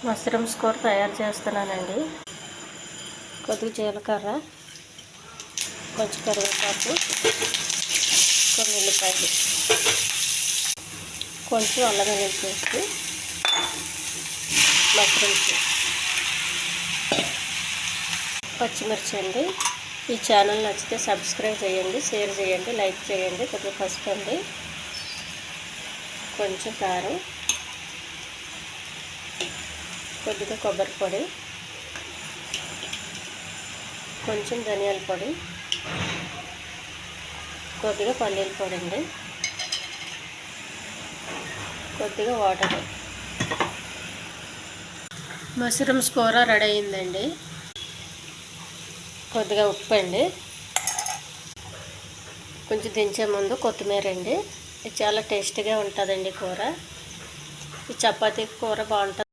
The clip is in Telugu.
మష్రూమ్స్ కూర తయారు చేస్తున్నానండి. కొద్దిగా జీలకర్ర, కొంచెం కరివేపాకు, కొన్ని ఉల్లిపాయలు, కొంచెం అల్లం వెల్లుల్లి పేస్ట్, మష్రూమ్స్, పచ్చిమిర్చి అండి. ఈ ఛానల్ నచ్చితే సబ్స్క్రైబ్ చేయండి, షేర్ చేయండి, లైక్ చేయండి. కొద్దిగా పసుపు అండి, కొంచెం కారం, కొద్దిగా కొబ్బరి పొడి, కొంచెం ధనియాల పొడి, కొద్దిగా పల్లీల పొడి అండి, కొద్దిగా వాటర్. మష్రూమ్స్ కూర రెడీ అయిందండి. కొద్దిగా ఉప్పు అండి, కొంచెం దించే ముందు కొత్తిమీర అండి. ఇది చాలా టేస్టీగా ఉంటుందండి కూర. ఈ చపాతీ కూర బాగుంటుంది.